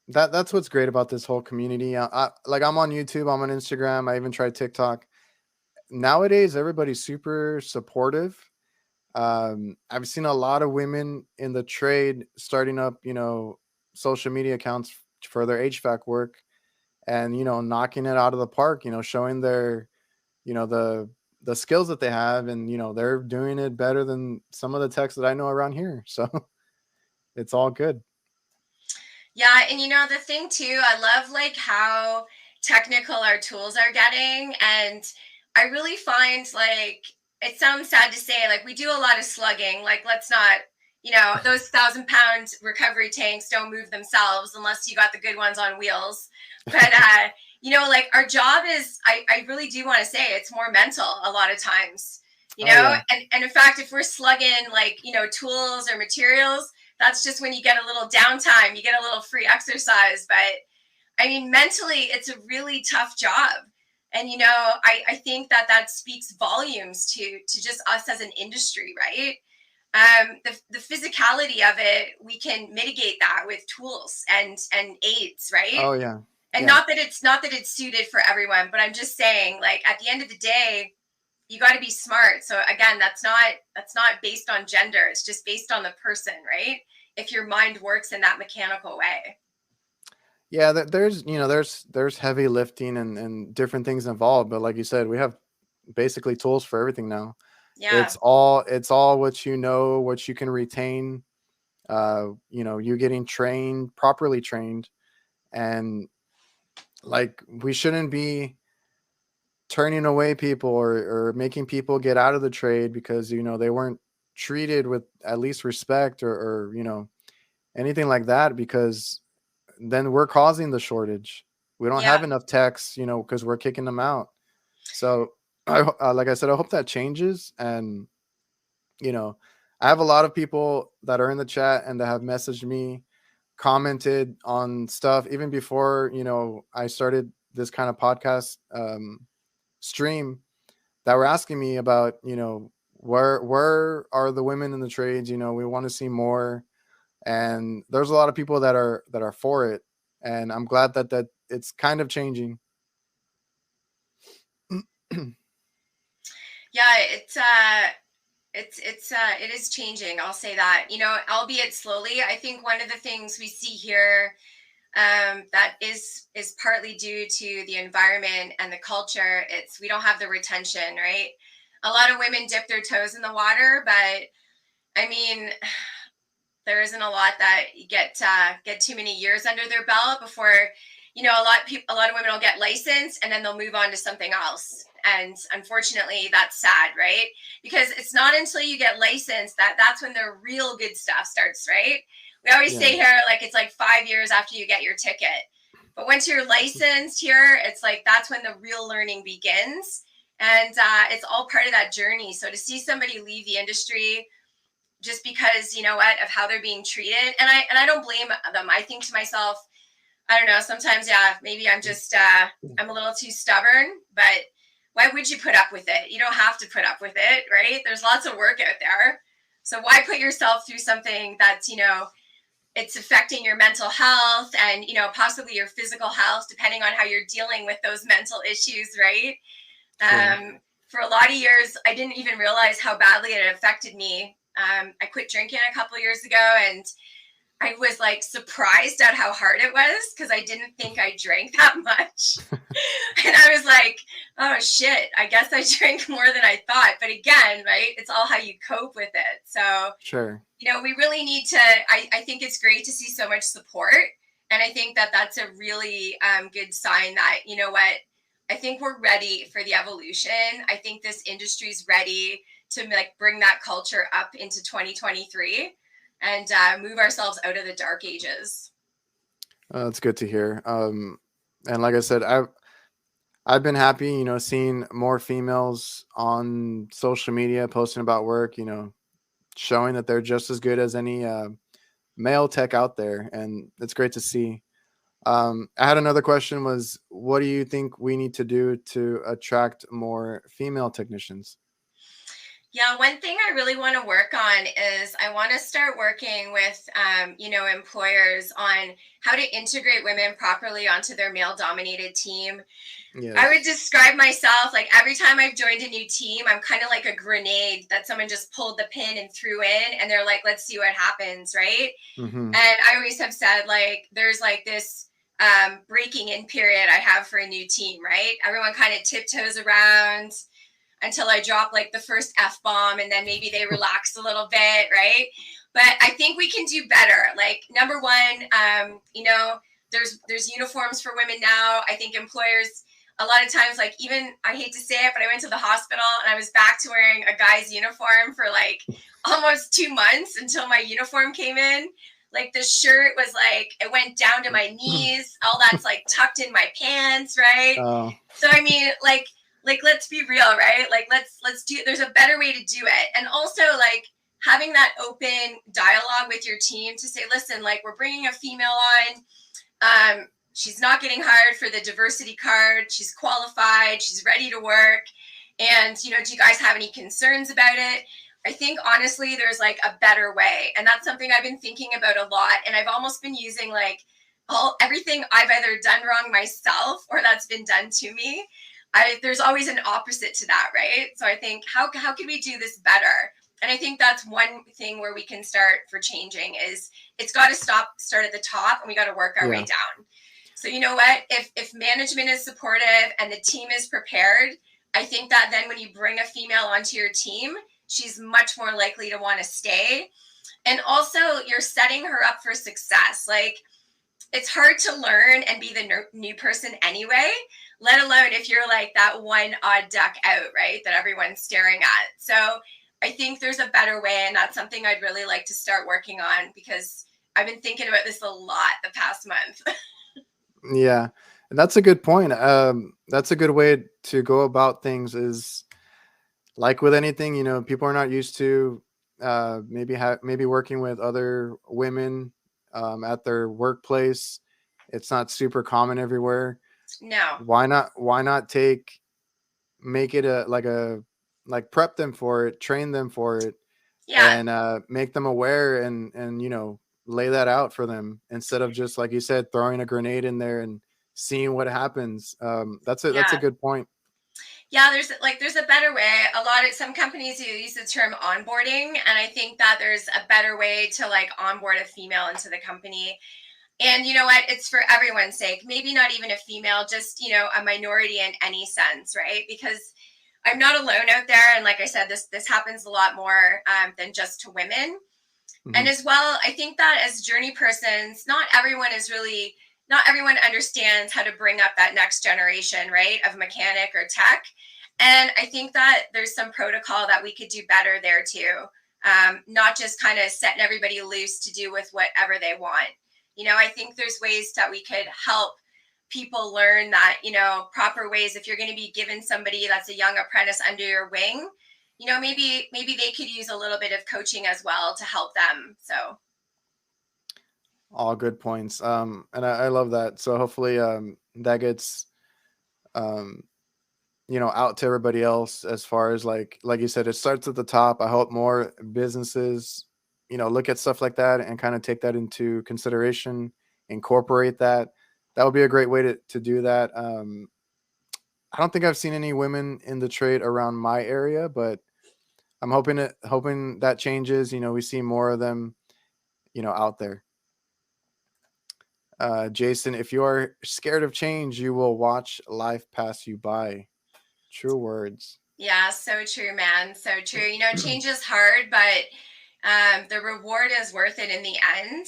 that's what's great about this whole community. Like I'm on YouTube, I'm on Instagram, I even tried TikTok. Nowadays, everybody's super supportive. I've seen a lot of women in the trade starting up, social media accounts for their HVAC work, and knocking it out of the park. Showing their, the skills that they have, and they're doing it better than some of the techs that I know around here. So it's all good. Yeah, and the thing too, I love like how technical our tools are getting, and I really find, like, it sounds sad to say, like, we do a lot of slugging. Like, let's not, those 1,000 pound recovery tanks don't move themselves unless you got the good ones on wheels. But like, our job is, I really do want to say, it's more mental a lot of times. Oh yeah. And in fact, if we're slugging, like, tools or materials, that's just when you get a little downtime, you get a little free exercise. But I mean, mentally, it's a really tough job. And I think that speaks volumes to just us as an industry, right? The physicality of it, we can mitigate that with tools and aids, right? Oh yeah. And Yeah. not that it's suited for everyone, but I'm just saying, like, at the end of the day, you got to be smart. So again, that's not based on gender. It's just based on the person, right? If your mind works in that mechanical way. Yeah, there's there's heavy lifting and different things involved, but like you said, we have basically tools for everything now. Yeah. It's all what what you can retain. You getting trained, properly trained, and like we shouldn't be turning away people or making people get out of the trade because they weren't treated with at least respect or anything like that, because then we're causing the shortage. We don't Yeah. have enough techs, because we're kicking them out. So, like I said, I hope that changes. And you know, I have a lot of people that are in the chat and that have messaged me, commented on stuff even before I started this kind of podcast stream, that were asking me about where are the women in the trades. We want to see more. and there's a lot of people that are for it, and I'm glad that it's kind of changing. Yeah, it is changing. I'll say that. Albeit slowly. I think one of the things we see here, that is partly due to the environment and the culture. It's We don't have the retention, right? A lot of women dip their toes in the water, but I mean, there isn't a lot that get too many years under their belt before, a lot of women will get licensed and then they'll move on to something else. And unfortunately, that's sad, right? Because it's not until you get licensed that's when the real good stuff starts, right? We always Yeah, say here, like, it's like 5 years after you get your ticket. But once you're licensed here, it's like that's when the real learning begins. And it's all part of that journey. So to see somebody leave the industry just because, of how they're being treated, and I don't blame them. I think to myself, I don't know, sometimes, yeah, maybe I'm a little too stubborn, but why would you put up with it? You don't have to put up with it, right? There's lots of work out there. So why put yourself through something that's, it's affecting your mental health and, possibly your physical health, depending on how you're dealing with those mental issues, right? sure. For a lot of years, I didn't even realize how badly it affected me. I quit drinking a couple of years ago, and I was like surprised at how hard it was because I didn't think I drank that much. And I was like, oh shit, I guess I drank more than I thought. But again, right, it's all how you cope with it. So, Sure. we really need to, I think it's great to see so much support. And I think that that's a really good sign that, I think we're ready for the evolution. I think this industry's ready to like bring that culture up into 2023 and move ourselves out of the dark ages. That's good to hear. And like I said, I've been happy, seeing more females on social media posting about work, showing that they're just as good as any male tech out there, and it's great to see. I had another question: was what do you think we need to do to attract more female technicians? Yeah, one thing I really want to work on is I want to start working with, employers on how to integrate women properly onto their male dominated team. I would Yes. describe myself like every time I've joined a new team, I'm kind of like a grenade that someone just pulled the pin and threw in, and they're like, let's see what happens, right? Mm-hmm. And I always have said, like, there's like this breaking in period I have for a new team, right? Everyone kind of tiptoes around until I drop like the first F bomb, and then maybe they relax a little bit, right? But I think we can do better. Like, number one, there's uniforms for women now. I think employers a lot of times, like, even, I hate to say it, but I went to the hospital and I was back to wearing a guy's uniform for like almost 2 months until my uniform came in. Like, the shirt was like, it went down to my knees, all that's like tucked in my pants, right? Oh, So I mean, like, let's be real, right? Like, let's do, there's a better way to do it. And also, like, having that open dialogue with your team to say, listen, like, we're bringing a female on, she's not getting hired for the diversity card, she's qualified, she's ready to work, and, do you guys have any concerns about it? I think honestly there's like a better way, and that's something I've been thinking about a lot, and I've almost been using like everything I've either done wrong myself or that's been done to me. There's always an opposite to that, right? So I think, how can we do this better? And I think that's one thing where we can start for changing is it's got to start at the top, and we got to work our way yeah. down. So you know what? If management is supportive and the team is prepared, I think that then when you bring a female onto your team, she's much more likely to want to stay. And also, you're setting her up for success. Like, it's hard to learn and be the new person anyway, let alone if you're like that one odd duck out, right? That everyone's staring at. So I think there's a better way, and that's something I'd really like to start working on because I've been thinking about this a lot the past month. Yeah, and that's a good point. That's a good way to go about things. Is like with anything, people are not used to maybe working with other women at their workplace. It's not super common everywhere. No. Why not make it like prep them for it, train them for it, Yeah. and make them aware, and lay that out for them instead of just, like you said, throwing a grenade in there and seeing what happens. That's a Yeah. good point. Yeah, there's a better way. Some companies use the term onboarding, and I think that there's a better way to like onboard a female into the company. And you know what? It's for everyone's sake. Maybe not even a female, just a minority in any sense, right? Because I'm not alone out there, and like I said, this happens a lot more than just to women. And Hmm. as well, I think that as journey persons, not everyone understands how to bring up that next generation, right, of mechanic or tech. And I think that there's some protocol that we could do better there too. Not just kind of setting everybody loose to do with whatever they want. I think there's ways that we could help people learn that, proper ways. If you're going to be given somebody that's a young apprentice under your wing, maybe they could use a little bit of coaching as well to help them. So All good points. And I love that. So hopefully, that gets, um, out to everybody else as far as like you said, it starts at the top. I hope more businesses, look at stuff like that and kind of take that into consideration, incorporate that. That would be a great way to do that. I don't think I've seen any women in the trade around my area, but I'm hoping that changes. We see more of them, out there. Jason, if you are scared of change, you will watch life pass you by. True words. yeah, so true, man. So true. Change is hard, but the reward is worth it in the end.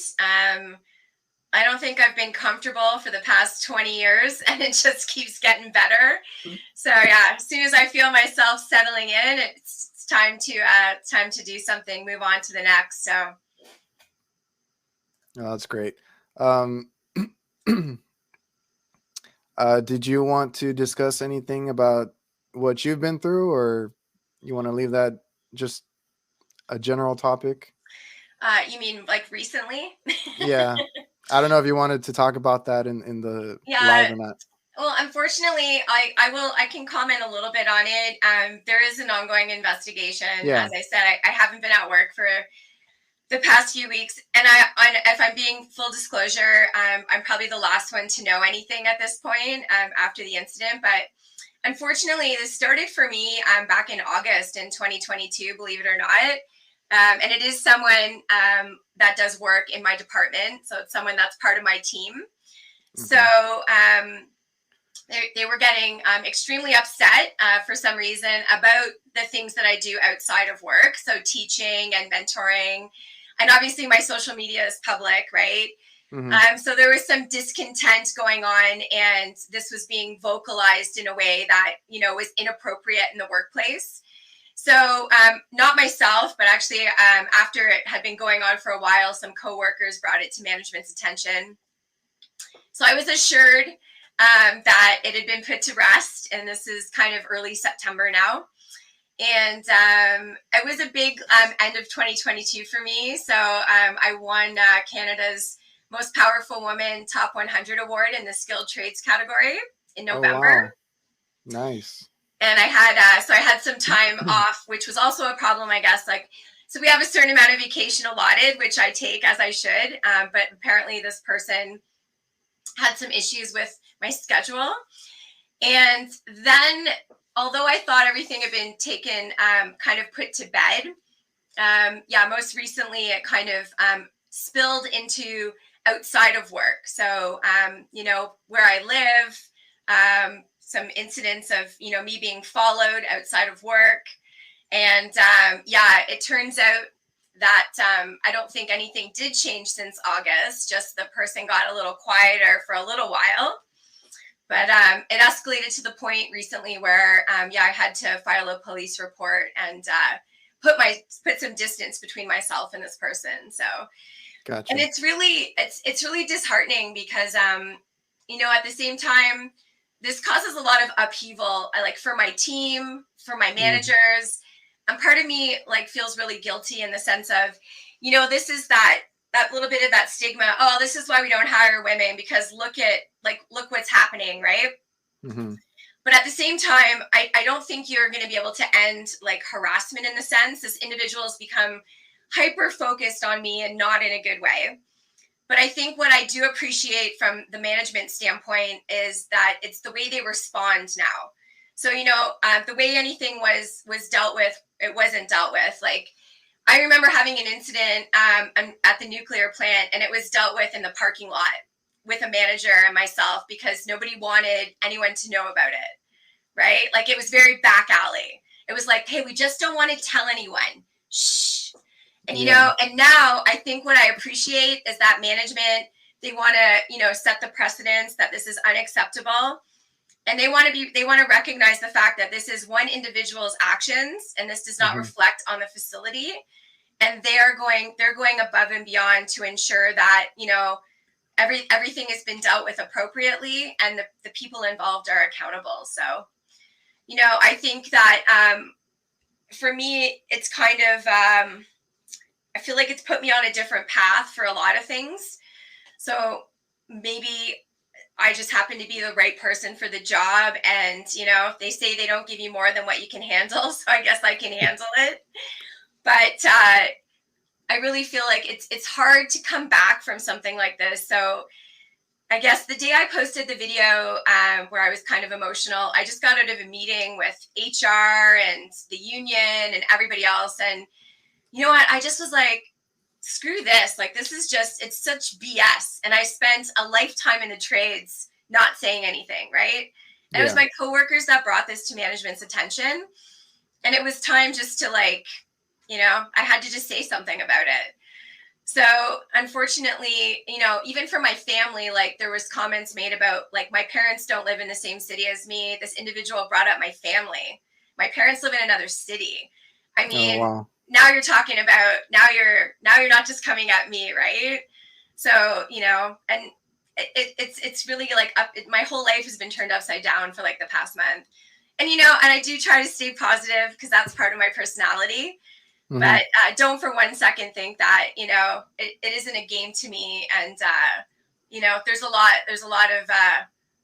I don't think I've been comfortable for the past 20 years, and it just keeps getting better. So yeah, as soon as I feel myself settling in, it's time to do something, move on to the next. So Oh, that's great. Um, did you want to discuss anything about what you've been through, or you want to leave that just a general topic? you mean like recently? Yeah. I don't know if you wanted to talk about that in the live Yeah. or not. Well, unfortunately, I can comment a little bit on it. There is an ongoing investigation. As Yeah. I said, I haven't been at work for the past few weeks, and if I'm being full disclosure, I'm probably the last one to know anything at this point after the incident. But unfortunately, this started for me back in August in 2022. Believe it or not. And it is someone that does work in my department. So it's someone that's part of my team. So Okay. they were getting extremely upset for some reason about the things that I do outside of work. So teaching and mentoring. And obviously, my social media is public, right? Hmm. So there was some discontent going on, and this was being vocalized in a way that, was inappropriate in the workplace. So, not myself, but actually, after it had been going on for a while, some coworkers brought it to management's attention. So I was assured that it had been put to rest, and this is kind of early September now. And it was a big end of 2022 for me. So I won Canada's Most Powerful Woman Top 100 Award in the Skilled Trades category in Oh, November. wow. Nice. And I had some time off, which was also a problem, I guess. So we have a certain amount of vacation allotted, which I take as I should. But apparently, this person had some issues with my schedule. And then, although I thought everything had been taken, kind of put to bed, most recently it kind of spilled into outside of work. So, where I live, some incidents of, me being followed outside of work. And it turns out that I don't think anything did change since August, just the person got a little quieter for a little while. But it escalated to the point recently where, I had to file a police report and put some distance between myself and this person. So, and Gotcha. it's really disheartening because, at the same time, this causes a lot of upheaval. Like for my team, for my Mm. managers, and part of me like feels really guilty in the sense of, this is that little bit of that stigma. Oh, this is why we don't hire women, because look what's happening, right? Hmm. But at the same time, I don't think you're going to be able to end like harassment in the sense this individual has become hyper focused on me and not in a good way. But I think what I do appreciate from the management standpoint is that it's the way they respond now. So, the way anything was dealt with, it wasn't dealt with. Like, I remember having an incident at the nuclear plant, and it was dealt with in the parking lot with a manager and myself because nobody wanted anyone to know about it, right? Like, it was very back alley. It was like, hey, we just don't want to tell anyone. Shh. And, and now I think what I appreciate is that management, they want to, set the precedence that this is unacceptable. And they want to recognize the fact that this is one individual's actions and this does not reflect on the facility. And they're going above and beyond to ensure that, everything has been dealt with appropriately and the people involved are accountable. So, I think that for me, it's kind of, I feel like it's put me on a different path for a lot of things. So maybe I just happen to be the right person for the job. And, they say they don't give you more than what you can handle. So I guess I can handle it. But I really feel like it's hard to come back from something like this. So I guess the day I posted the video where I was kind of emotional, I just got out of a meeting with HR and the union and everybody else. And you know what? I just was like, screw this. Like, this is just, it's such BS. And I spent a lifetime in the trades not saying anything, right? And it was my coworkers that brought this to management's attention. And it was time just to I had to just say something about it. So unfortunately, even for my family, like there was comments made about like my parents don't live in the same city as me. This individual brought up my family. My parents live in another city. I mean, now you're talking about now you're not just coming at me, right? So, and it's really like my whole life has been turned upside down for like the past month. And, and I do try to stay positive because that's part of my personality. But don't for one second think that, it isn't a game to me. And, there's a lot of,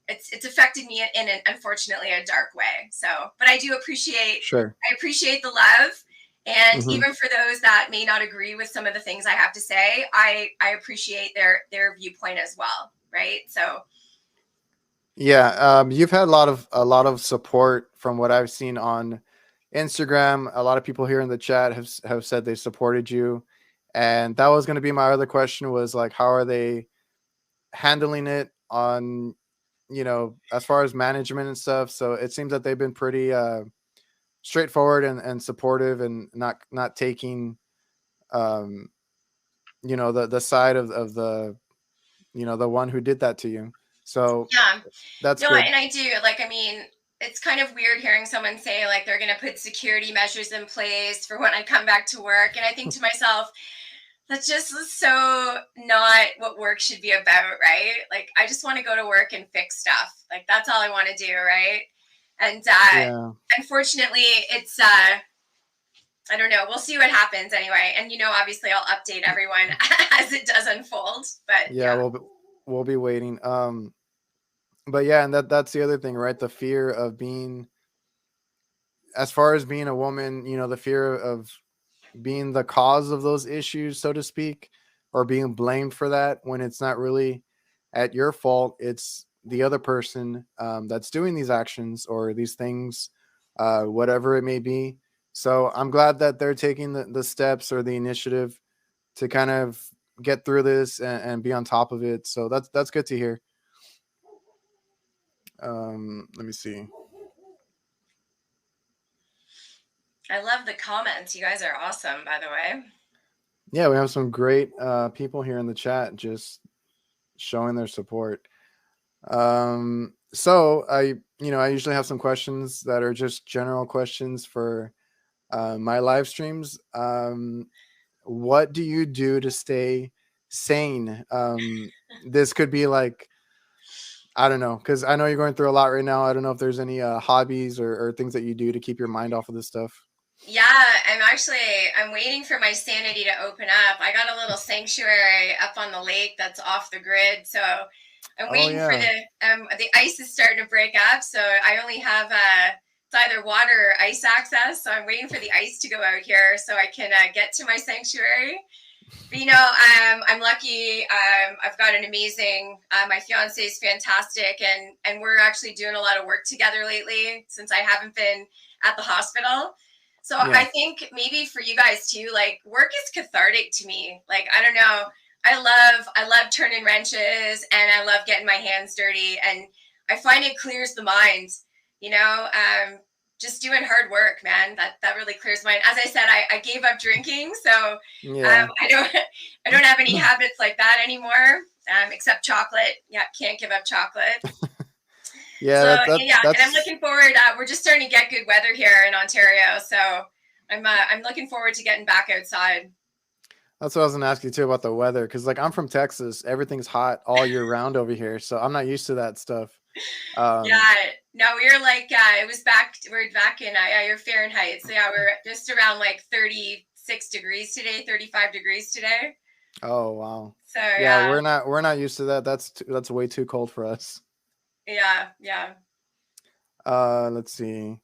it's affected me in unfortunately a dark way. So, but I do appreciate, I appreciate the love. And even for those that may not agree with some of the things I have to say, I appreciate their viewpoint as well. Right. So. Yeah. You've had a lot of support from what I've seen on Instagram. A lot of people here in the chat have said they supported you. And that was going to be my other question was like, how are they handling it on, as far as management and stuff? So it seems that they've been pretty straightforward and supportive and not taking, the side of the, the one who did that to you. So yeah, that's no, good. and I do it's kind of weird hearing someone say like they're going to put security measures in place for when I come back to work. And I think to myself, that's just so not what work should be about, right? Like, I just want to go to work and fix stuff. Like, that's all I want to do, right? And unfortunately, it's, I don't know. We'll see what happens anyway. And, obviously I'll update everyone as it does unfold. But yeah. We'll be waiting. But yeah, and that's the other thing, right? The fear of being, as far as being a woman, the fear of being the cause of those issues, so to speak, or being blamed for that when it's not really at your fault. It's the other person that's doing these actions or these things, whatever it may be. So I'm glad that they're taking the steps or the initiative to kind of get through this and be on top of it. So that's good to hear. Let me see. I love the comments. You guys are awesome, by the way. Yeah, we have some great people here in the chat just showing their support. So I usually have some questions that are just general questions for my live streams. What do you do to stay sane? This could be like, I don't know, because I know you're going through a lot right now. I don't know if there's any hobbies or things that you do to keep your mind off of this stuff. Yeah, I'm waiting for my sanity to open up. I got a little sanctuary up on the lake that's off the grid. So I'm waiting for the ice is starting to break up. So I only have it's either water or ice access. So I'm waiting for the ice to go out here so I can get to my sanctuary. But I'm lucky. I've got an amazing. My fiance is fantastic, and we're actually doing a lot of work together lately since I haven't been at the hospital. So Yeah. I think maybe for you guys too, like work is cathartic to me. Like I don't know, I love turning wrenches and I love getting my hands dirty, and I find it clears the mind. You know, just doing hard work, man. That really clears my mind. As I said, I gave up drinking, so Yeah. I don't I don't have any habits like that anymore, except chocolate. Yeah, can't give up chocolate. Yeah, So that's yeah, and I'm that's looking forward. We're just starting to get good weather here in Ontario, so I'm looking forward to getting back outside. that's what I was gonna ask you too about the weather, because like I'm from Texas, everything's hot all year round over here, so I'm not used to that stuff. Um, Yeah, no, we were like it was we're back in your Fahrenheit. So yeah, we're just around like 36 degrees today, 35 degrees today. oh wow, So yeah, yeah, we're not used to that. That's way too cold for us. yeah. Let's see.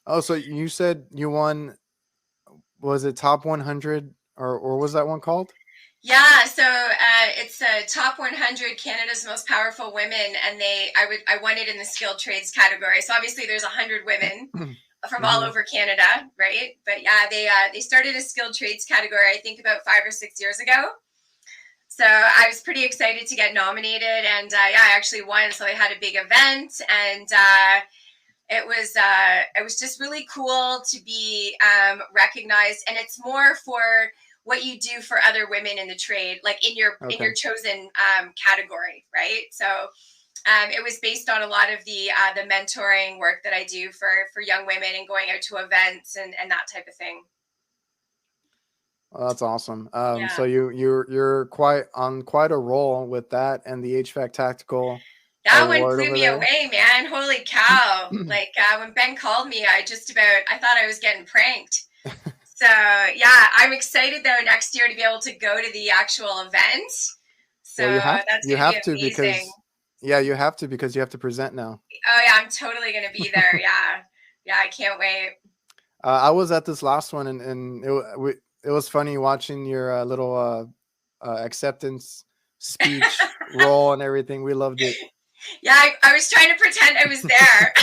Oh, so you said you won, was it top 100, or was that one called? Yeah, so it's a top 100 Canada's most powerful women, and I won it in the skilled trades category. So obviously there's 100 women from all Hmm. over Canada, right? But yeah, they started a skilled trades category I think about 5 or 6 years ago. So I was pretty excited to get nominated, and yeah, I actually won. So I had a big event, and it was just really cool to be recognized, and it's more for what you do for other women in the trade, like in your Okay. chosen category, right? So it was based on a lot of the mentoring work that I do for young women and going out to events and that type of thing. Well, that's awesome. Yeah, So you're quite a roll with that and the HVAC Tactical that one award blew over me there. away, man. Holy cow! Like when Ben called me, I thought I was getting pranked. So yeah, I'm excited though next year to be able to go to the actual event. So Well, that's you going to be have to, amazing. because yeah, you have to, because you have to present now. Oh yeah, I'm totally going to be there. Yeah, yeah, I can't wait. I was at this last one, and it was funny watching your little acceptance speech roll and everything. We loved it. Yeah, I was trying to pretend I was there.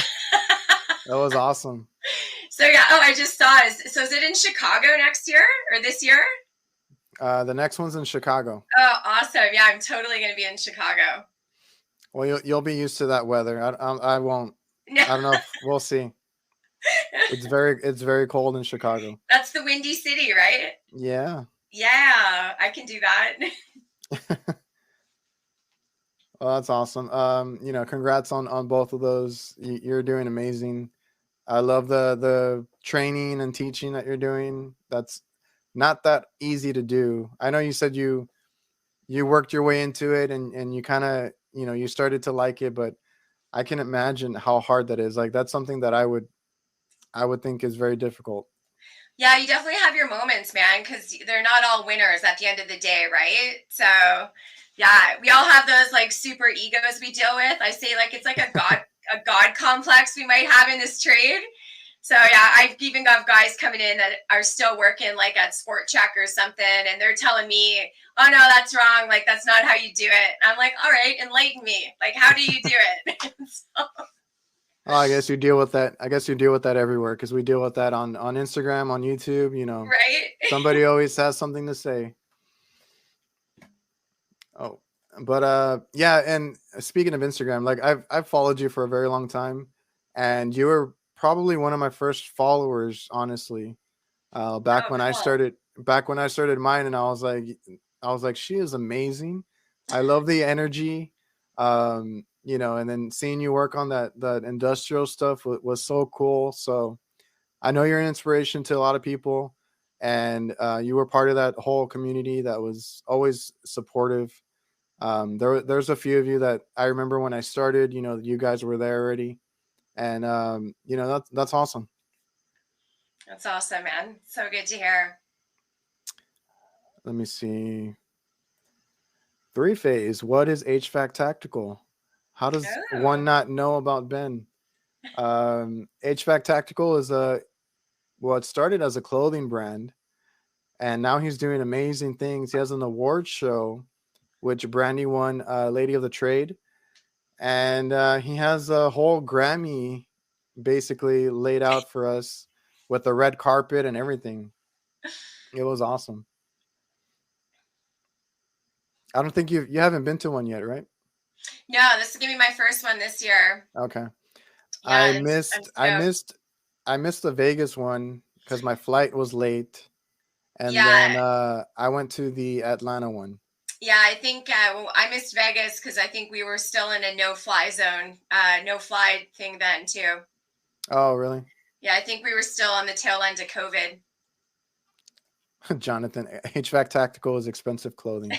That was awesome. So yeah, oh, I just saw it. So is it in Chicago next year or this year? The next one's in Chicago. Oh, awesome. Yeah, I'm totally going to be in Chicago. Well, you'll be used to that weather. I won't. No, I don't know if we'll see. It's very cold in Chicago. that's the Windy City, right? Yeah. Yeah, I can do that. Well, that's awesome. Congrats on both of those. You're doing amazing. I love the training and teaching that you're doing. That's not that easy to do. I know you said you worked your way into it, and you kind of, you started to like it, but I can imagine how hard that is. Like that's something that I would think is very difficult. Yeah, you definitely have your moments, man, because they're not all winners at the end of the day, right? So, yeah, we all have those like super egos we deal with. I say like it's like a god complex we might have in this trade. So yeah, I've even got guys coming in that are still working like at Sport Check or something, and they're telling me, "Oh no, that's wrong. Like that's not how you do it." I'm like, "All right, enlighten me. Like, how do you do it?" So, Oh, I guess you deal with that. I guess you deal with that everywhere, because we deal with that on Instagram, on YouTube. right? Somebody always has something to say. Oh, but yeah. And speaking of Instagram, like I've followed you for a very long time, and you were probably one of my first followers, honestly. Oh, cool. Back when I started mine, and I was like, she is amazing. I love the energy. And then seeing you work on that industrial stuff was so cool. So I know you're an inspiration to a lot of people, and you were part of that whole community that was always supportive. There's a few of you that I remember when I started. You guys were there already, and that's awesome. That's awesome, man. So good to hear. Let me see. Three phase. What is HVAC Tactical? How does one Oh, not know about Ben? HVAC Tactical is well, it started as a clothing brand, and now he's doing amazing things. He has an award show, which Brandi won, Lady of the Trade, and he has a whole Grammy basically laid out for us with the red carpet and everything. It was awesome. I don't think you haven't been to one yet, right? No, this is gonna be my first one this year. Okay. I Yeah, I'm missed I stoked. missed I missed the Vegas one because my flight was late, and then Yeah, I went to the Atlanta one. yeah. I think I missed Vegas because I think we were still in a no-fly zone, no-fly thing then too. Oh, really? Yeah, I think we were still on the tail end of COVID. Jonathan, HVAC Tactical is expensive clothing.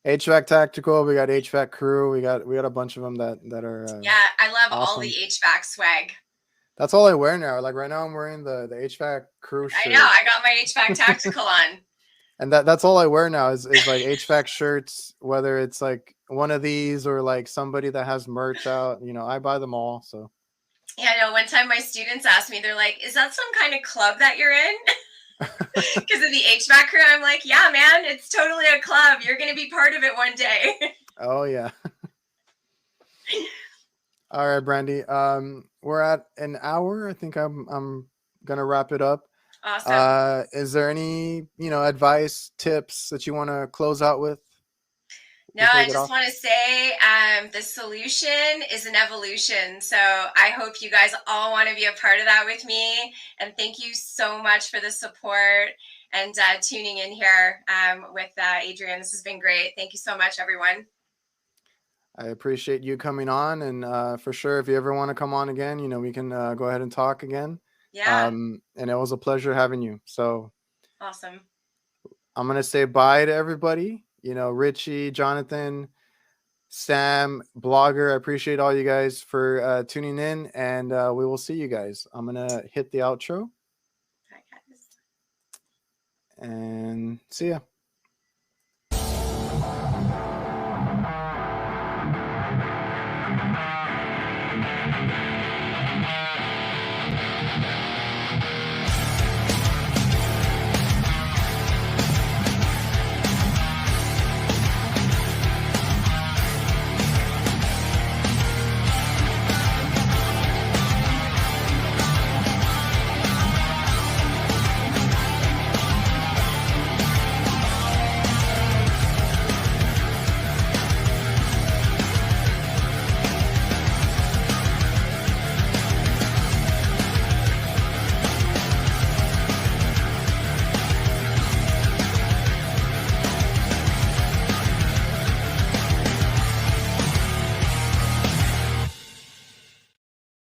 HVAC Tactical, we got HVAC Crew, we got a bunch of them that are Yeah, I love all the awesome. HVAC swag. That's all I wear now. Like right now, I'm wearing the HVAC Crew I know. shirt, I got my HVAC tactical on. and that's all I wear now is like HVAC shirts. Whether it's like one of these or like somebody that has merch out, I buy them all. So Yeah, I know. One time my students asked me, they're like, "Is that some kind of club that you're in?" Because of the HVAC crew. I'm like, "Yeah, man, it's totally a club. You're gonna be part of it one day." oh yeah. All right, Brandi. We're at an hour. I think I'm gonna wrap it up. Awesome. Is there any advice, tips that you want to close out with No, before we I get just off? want to say the solution is an evolution. So I hope you guys all want to be a part of that with me. And thank you so much for the support and tuning in here with Adrian. This has been great. Thank you so much, everyone. I appreciate you coming on, and for sure, if you ever want to come on again, we can go ahead and talk again. Yeah, And it was a pleasure having you. So awesome. I'm gonna say bye to everybody. Richie, Jonathan, Sam, Blogger. I appreciate all you guys for tuning in, and we will see you guys. I'm gonna hit the outro Bye, guys. and see ya.